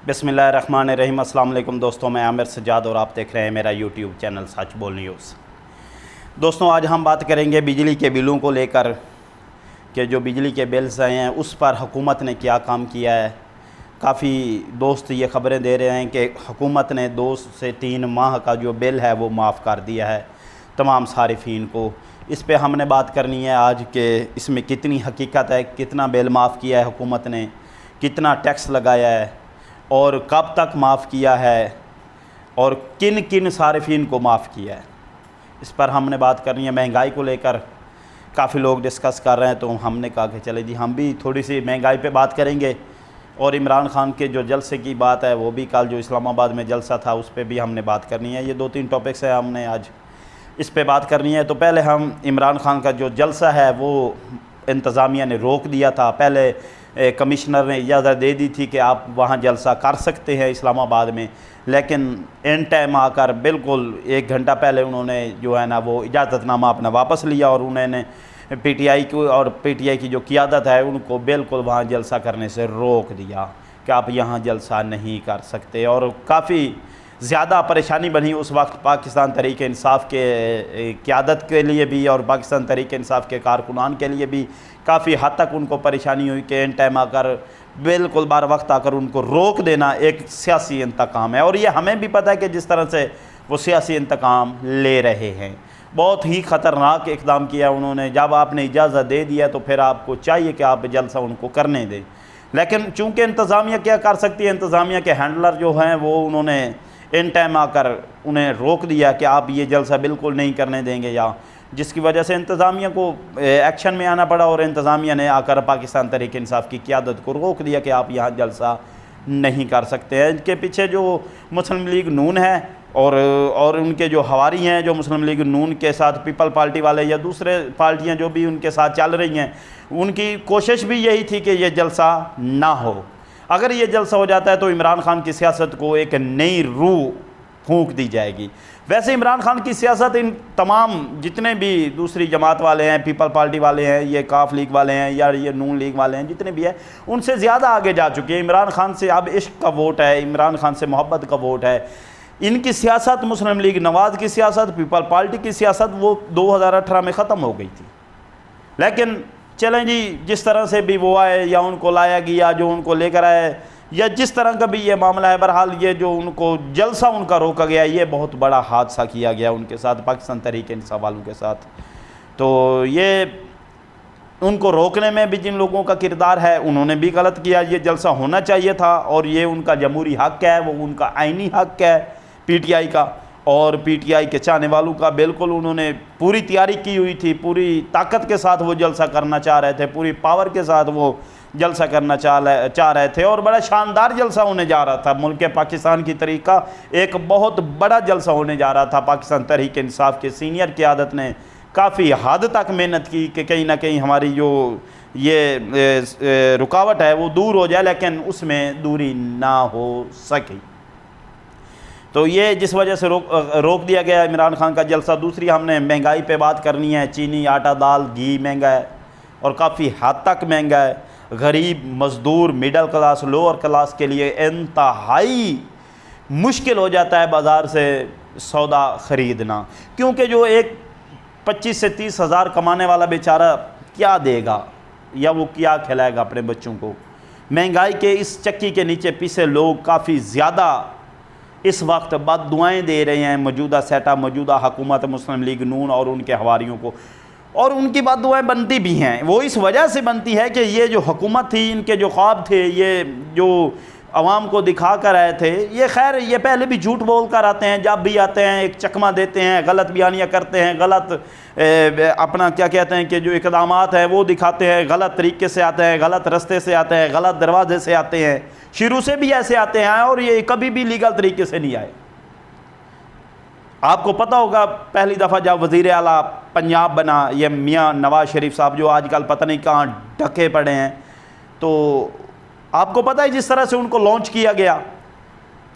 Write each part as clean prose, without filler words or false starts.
بسم اللہ الرحمن الرحیم۔ السلام علیکم دوستوں، میں عامر سجاد اور آپ دیکھ رہے ہیں میرا یوٹیوب چینل سچ بول نیوز۔ دوستوں، آج ہم بات کریں گے بجلی کے بلوں کو لے کر کہ جو بجلی کے بلز آئے ہیں اس پر حکومت نے کیا کام کیا ہے۔ کافی دوست یہ خبریں دے رہے ہیں کہ حکومت نے 2 سے 3 ماہ کا جو بل ہے وہ معاف کر دیا ہے تمام صارفین کو۔ اس پہ ہم نے بات کرنی ہے آج کہ اس میں کتنی حقیقت ہے، کتنا بل معاف کیا ہے حکومت نے، کتنا ٹیکس لگایا ہے اور کب تک معاف کیا ہے اور کن کن صارفین کو معاف کیا ہے۔ اس پر ہم نے بات کرنی ہے۔ مہنگائی کو لے کر کافی لوگ ڈسکس کر رہے ہیں، تو ہم نے کہا کہ چلے جی ہم بھی تھوڑی سی مہنگائی پہ بات کریں گے، اور عمران خان کے جو جلسے کی بات ہے وہ بھی کل جو اسلام آباد میں جلسہ تھا اس پہ بھی ہم نے بات کرنی ہے۔ یہ 2-3 ٹاپکس ہیں، ہم نے آج اس پہ بات کرنی ہے۔ تو پہلے ہم عمران خان کا جو جلسہ ہے وہ انتظامیہ نے روک دیا تھا۔ پہلے کمشنر نے اجازت دے دی تھی کہ آپ وہاں جلسہ کر سکتے ہیں اسلام آباد میں، لیکن اینڈ ٹائم آ کر بالکل 1 گھنٹہ پہلے انہوں نے جو ہے نا وہ اجازت نامہ اپنا واپس لیا، اور انہوں نے پی ٹی آئی کو اور پی ٹی آئی کی جو قیادت ہے ان کو بالکل وہاں جلسہ کرنے سے روک دیا کہ آپ یہاں جلسہ نہیں کر سکتے۔ اور کافی زیادہ پریشانی بنی اس وقت پاکستان تحریک انصاف کے قیادت کے لیے بھی اور پاکستان تحریک انصاف کے کارکنان کے لیے بھی۔ کافی حد تک ان کو پریشانی ہوئی کہ اینڈ ٹائم آ کر بالکل بار وقت آ کر ان کو روک دینا ایک سیاسی انتقام ہے، اور یہ ہمیں بھی پتہ ہے کہ جس طرح سے وہ سیاسی انتقام لے رہے ہیں، بہت ہی خطرناک اقدام کیا انہوں نے۔ جب آپ نے اجازت دے دیا تو پھر آپ کو چاہیے کہ آپ جلسہ ان کو کرنے دیں، لیکن چونکہ انتظامیہ کیا کر سکتی ہے، انتظامیہ کے ہینڈلر جو ہیں وہ انہوں نے ان ٹائم آ کر انہیں روک دیا کہ آپ یہ جلسہ بالکل نہیں کرنے دیں گے، یا جس کی وجہ سے انتظامیہ کو ایکشن میں آنا پڑا، اور انتظامیہ نے آ کر پاکستان تحریک انصاف کی قیادت کو روک دیا کہ آپ یہاں جلسہ نہیں کر سکتے ہیں۔ ان کے پیچھے جو مسلم لیگ نون ہے اور ان کے جو حواری ہیں جو مسلم لیگ نون کے ساتھ پیپل پارٹی والے یا دوسرے پارٹیاں جو بھی ان کے ساتھ چل رہی ہیں، ان کی کوشش بھی یہی تھی کہ یہ جلسہ نہ ہو۔ اگر یہ جلسہ ہو جاتا ہے تو عمران خان کی سیاست کو ایک نئی روح پھونک دی جائے گی۔ ویسے عمران خان کی سیاست ان تمام جتنے بھی دوسری جماعت والے ہیں، پیپل پارٹی والے ہیں، یہ کاف لیگ والے ہیں یا یہ نون لیگ والے ہیں، جتنے بھی ہیں ان سے زیادہ آگے جا چکے ہیں۔ عمران خان سے اب عشق کا ووٹ ہے، عمران خان سے محبت کا ووٹ ہے۔ ان کی سیاست، مسلم لیگ نواز کی سیاست، پیپل پارٹی کی سیاست وہ 2018 میں ختم ہو گئی تھی، لیکن چلیں جی جس طرح سے بھی وہ آئے یا ان کو لایا گیا، جو ان کو لے کر آئے، یا جس طرح کا بھی یہ معاملہ ہے، بہرحال یہ جو ان کو جلسہ ان کا روکا گیا، یہ بہت بڑا حادثہ کیا گیا ان کے ساتھ، پاکستان تحریک انصاف والوں کے ساتھ۔ تو یہ ان کو روکنے میں بھی جن لوگوں کا کردار ہے انہوں نے بھی غلط کیا۔ یہ جلسہ ہونا چاہیے تھا، اور یہ ان کا جمہوری حق ہے، وہ ان کا آئینی حق ہے پی ٹی آئی کا، اور پی ٹی آئی کے چاہنے والوں کا۔ بالکل انہوں نے پوری تیاری کی ہوئی تھی، پوری طاقت کے ساتھ وہ جلسہ کرنا چاہ رہے تھے، پوری پاور کے ساتھ وہ جلسہ کرنا چاہ رہے تھے، اور بڑا شاندار جلسہ ہونے جا رہا تھا۔ ملک پاکستان کی طریقہ ایک بہت بڑا جلسہ ہونے جا رہا تھا۔ پاکستان تحریک انصاف کے سینئر قیادت نے کافی حد تک محنت کی کہ کہیں نہ کہیں ہماری جو یہ رکاوٹ ہے وہ دور ہو جائے، لیکن اس میں دوری نہ ہو سکی۔ تو یہ جس وجہ سے روک دیا گیا عمران خان کا جلسہ۔ دوسری ہم نے مہنگائی پہ بات کرنی ہے۔ چینی، آٹا، دال، گھی مہنگا ہے، اور کافی حد تک مہنگا ہے۔ غریب، مزدور، مڈل کلاس، لوور کلاس کے لیے انتہائی مشکل ہو جاتا ہے بازار سے سودا خریدنا، کیونکہ جو ایک 25 سے 30 ہزار کمانے والا بیچارہ کیا دے گا، یا وہ کیا کھلائے گا اپنے بچوں کو۔ مہنگائی کے اس چکی کے نیچے پیچھے لوگ کافی زیادہ اس وقت بد دعائیں دے رہے ہیں موجودہ سیٹ اپ، موجودہ حکومت مسلم لیگ نون اور ان کے حواریوں کو، اور ان کی بد دعائیں بنتی بھی ہیں۔ وہ اس وجہ سے بنتی ہے کہ یہ جو حکومت تھی، ان کے جو خواب تھے، یہ جو عوام کو دکھا کر آئے تھے، یہ خیر یہ پہلے بھی جھوٹ بول کر آتے ہیں، جب بھی آتے ہیں ایک چکمہ دیتے ہیں، غلط بیانیاں کرتے ہیں، غلط اپنا کیا کہتے ہیں کہ جو اقدامات ہیں وہ دکھاتے ہیں، غلط طریقے سے آتے ہیں، غلط رستے سے آتے ہیں، غلط دروازے سے آتے ہیں، شروع سے بھی ایسے آتے ہیں، اور یہ کبھی بھی لیگل طریقے سے نہیں آئے۔ آپ کو پتہ ہوگا پہلی دفعہ جب وزیر اعلیٰ پنجاب بنا یہ میاں نواز شریف صاحب، جو آج کل پتہ نہیں کہاں ڈھکے پڑے ہیں، تو آپ کو پتہ ہے جس طرح سے ان کو لانچ کیا گیا،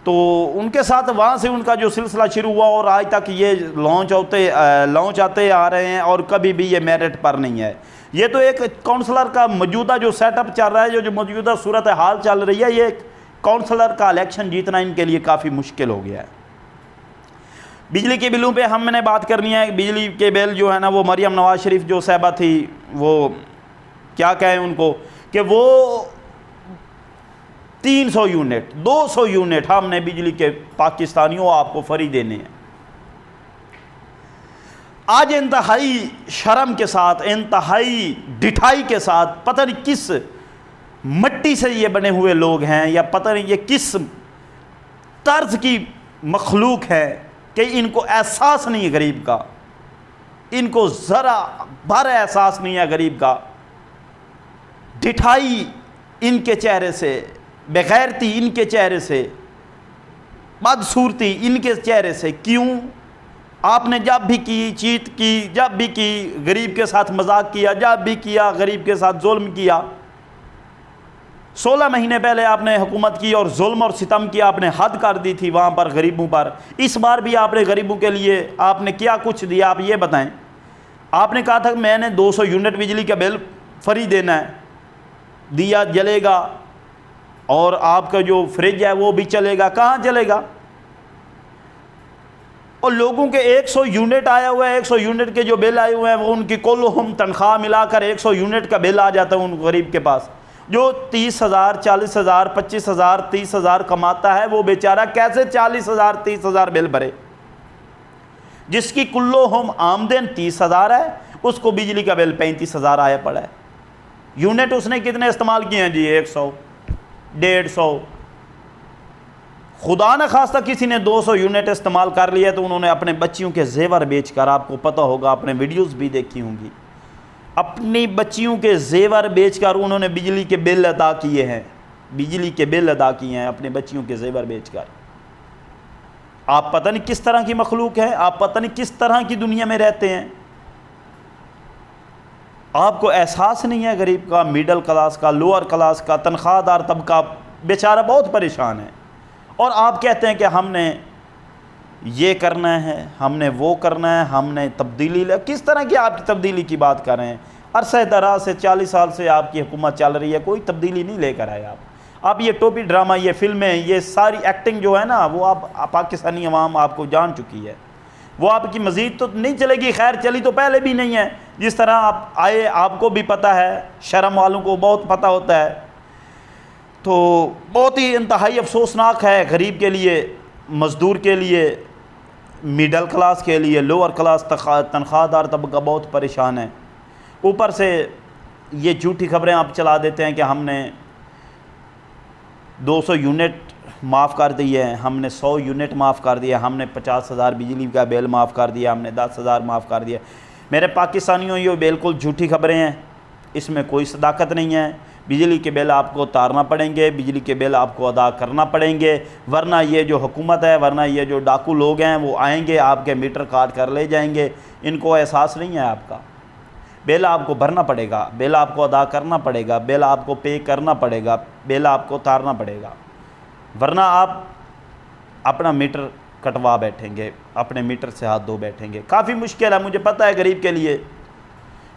تو ان کے ساتھ وہاں سے ان کا جو سلسلہ شروع ہوا، اور آج تک یہ لانچ آتے آ رہے ہیں، اور کبھی بھی یہ میرٹ پر نہیں ہے۔ یہ تو ایک کونسلر کا موجودہ جو سیٹ اپ چل رہا ہے، جو موجودہ صورتحال چل رہی ہے، یہ ایک کونسلر کا الیکشن جیتنا ان کے لیے کافی مشکل ہو گیا ہے۔ بجلی کے بلوں پہ ہم نے بات کرنی ہے۔ بجلی کے بل جو ہے نا، وہ مریم نواز شریف جو صاحبہ تھی، وہ کیا کہیں ان کو کہ وہ 300 یونٹ 200 یونٹ ہم نے بجلی کے پاکستانیوں آپ کو فری دینے ہیں۔ آج انتہائی شرم کے ساتھ، انتہائی ڈٹھائی کے ساتھ، پتہ نہیں کس مٹی سے یہ بنے ہوئے لوگ ہیں، یا پتہ نہیں یہ کس طرز کی مخلوق ہے کہ ان کو احساس نہیں ہے غریب کا، ان کو ذرا بھر احساس نہیں ہے غریب کا۔ ڈٹھائی ان کے چہرے سے، بغیرتی ان کے چہرے سے، بدصورتی ان کے چہرے سے۔ کیوں؟ آپ نے جب بھی کی چیت کی، جب بھی کی غریب کے ساتھ مذاق کیا، جب بھی کیا غریب کے ساتھ ظلم کیا۔ 16 مہینے پہلے آپ نے حکومت کی اور ظلم اور ستم کی آپ نے حد کر دی تھی وہاں پر غریبوں پر۔ اس بار بھی آپ نے غریبوں کے لیے آپ نے کیا کچھ دیا، آپ یہ بتائیں۔ آپ نے کہا تھا کہ میں نے 200 یونٹ بجلی کا بل فری دینا ہے، دیا جلے گا، اور آپ کا جو فریج ہے وہ بھی چلے گا۔ کہاں چلے گا؟ اور لوگوں کے 100 یونٹ آیا ہوا ہے، 100 یونٹ کے جو بل آئے ہوئے ہیں وہ ان کی کلہم تنخواہ ملا کر 100 یونٹ کا بل آ جاتا ہے ان غریب کے پاس، جو 30,000 40,000 25,000 30,000 کماتا ہے۔ وہ بیچارہ کیسے 40,000 30,000 بل بھرے؟ جس کی کلہم آمدن 30,000 ہے، اس کو بجلی کا بل 35,000 آیا پڑا ہے۔ یونٹ اس نے کتنے استعمال کیے ہیں جی؟ 100 150۔ خدا نہ خواستہ کسی نے 200 یونٹ استعمال کر لیا تو انہوں نے اپنے بچیوں کے زیور بیچ کر، آپ کو پتہ ہوگا، آپ نے ویڈیوز بھی دیکھی ہوں گی، اپنی بچیوں کے زیور بیچ کر انہوں نے بجلی کے بل ادا کیے ہیں، بجلی کے بل ادا کیے ہیں اپنے بچیوں کے زیور بیچ کر۔ آپ پتہ نہیں کس طرح کی مخلوق ہیں، آپ پتہ نہیں کس طرح کی دنیا میں رہتے ہیں۔ آپ کو احساس نہیں ہے غریب کا، میڈل کلاس کا، لوور کلاس کا، تنخواہ دار طبقہ بیچارہ بہت پریشان ہے، اور آپ کہتے ہیں کہ ہم نے یہ کرنا ہے، ہم نے وہ کرنا ہے، ہم نے تبدیلی کس طرح کی آپ کی تبدیلی کی بات کر رہے ہیں؟ عرصہ دراز سے 40 سال سے آپ کی حکومت چل رہی ہے، کوئی تبدیلی نہیں لے کر آئے آپ یہ ٹوپی ڈرامہ، یہ فلمیں، یہ ساری ایکٹنگ جو ہے نا، وہ آپ پاکستانی عوام آپ کو جان چکی ہے، وہ آپ کی مزید تو نہیں چلے گی۔ خیر چلی تو پہلے بھی نہیں ہے، جس طرح آپ آئے آپ کو بھی پتہ ہے، شرم والوں کو بہت پتہ ہوتا ہے۔ تو بہت ہی انتہائی افسوسناک ہے غریب کے لیے، مزدور کے لیے، میڈل کلاس کے لیے، لوور کلاس تنخواہ دار طبقہ بہت پریشان ہے۔ اوپر سے یہ جھوٹی خبریں آپ چلا دیتے ہیں کہ ہم نے 200 یونٹ معاف کر دی ہے، ہم نے 100 یونٹ معاف کر دیا، ہم نے 50,000 بجلی کا بل معاف کر دیا، ہم نے 10,000 معاف کر دیا۔ میرے پاکستانیوں، یہ بالکل جھوٹی خبریں ہیں، اس میں کوئی صداقت نہیں ہے۔ بجلی کے بل آپ کو اتارنا پڑیں گے، بجلی کے بل آپ کو ادا کرنا پڑیں گے، ورنہ یہ جو حکومت ہے، ورنہ یہ جو ڈاکو لوگ ہیں وہ آئیں گے، آپ کے میٹر کاٹ کر لے جائیں گے۔ ان کو احساس نہیں ہے آپ کا۔ بل آپ کو بھرنا پڑے گا، بل آپ کو ادا کرنا پڑے گا، بل آپ کو پے کرنا پڑے گا، بل آپ کو اتارنا پڑے گا، ورنہ آپ اپنا میٹر کٹوا بیٹھیں گے، اپنے میٹر سے ہاتھ دھو بیٹھیں گے۔ کافی مشکل ہے، مجھے پتہ ہے غریب کے لیے،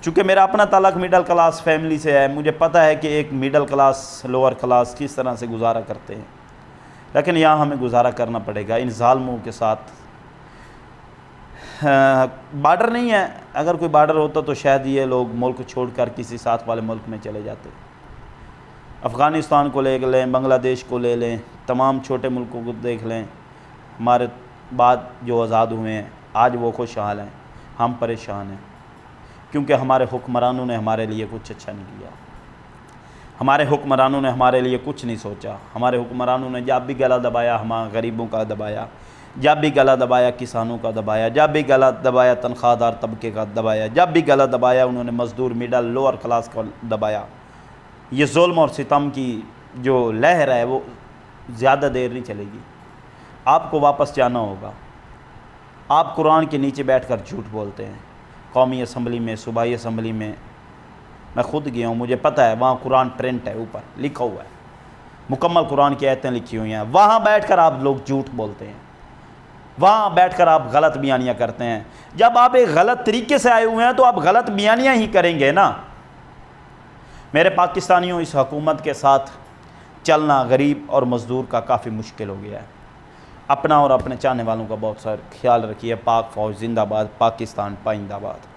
چونکہ میرا اپنا تعلق میڈل کلاس فیملی سے ہے، مجھے پتہ ہے کہ ایک میڈل کلاس لوور کلاس کس طرح سے گزارا کرتے ہیں، لیکن یہاں ہمیں گزارا کرنا پڑے گا ان ظالموں کے ساتھ۔ بارڈر نہیں ہے، اگر کوئی بارڈر ہوتا تو شاید یہ لوگ ملک چھوڑ کر کسی ساتھ والے ملک میں چلے جاتے۔ افغانستان کو لے لیں، بنگلہ دیش کو لے لیں، تمام چھوٹے ملکوں کو دیکھ لیں، ہمارے بعد جو آزاد ہوئے ہیں آج وہ خوشحال ہیں، ہم پریشان ہیں، کیونکہ ہمارے حکمرانوں نے ہمارے لیے کچھ اچھا نہیں کیا، ہمارے حکمرانوں نے ہمارے لیے کچھ نہیں سوچا۔ ہمارے حکمرانوں نے جب بھی گلا دبایا ہمارے غریبوں کا دبایا، جب بھی گلا دبایا کسانوں کا دبایا، جب بھی گلا دبایا تنخواہ دار طبقے کا دبایا، جب بھی گلا دبایا انہوں نے مزدور میڈل لوور کلاس کا دبایا۔ یہ ظلم اور ستم کی جو لہر ہے وہ زیادہ دیر نہیں چلے گی، آپ کو واپس جانا ہوگا۔ آپ قرآن کے نیچے بیٹھ کر جھوٹ بولتے ہیں، قومی اسمبلی میں، صوبائی اسمبلی میں، میں خود گیا ہوں، مجھے پتہ ہے وہاں قرآن پرنٹ ہے، اوپر لکھا ہوا ہے، مکمل قرآن کی آیتیں لکھی ہوئی ہیں، وہاں بیٹھ کر آپ لوگ جھوٹ بولتے ہیں، وہاں بیٹھ کر آپ غلط بیانیاں کرتے ہیں۔ جب آپ ایک غلط طریقے سے آئے ہوئے ہیں تو آپ غلط بیانیاں ہی کریں گے نا۔ میرے پاکستانیوں، اس حکومت کے ساتھ چلنا غریب اور مزدور کا کافی مشکل ہو گیا ہے۔ اپنا اور اپنے چاہنے والوں کا بہت سارا خیال رکھیے۔ پاک فوج زندہ باد، پاکستان پائندہ باد۔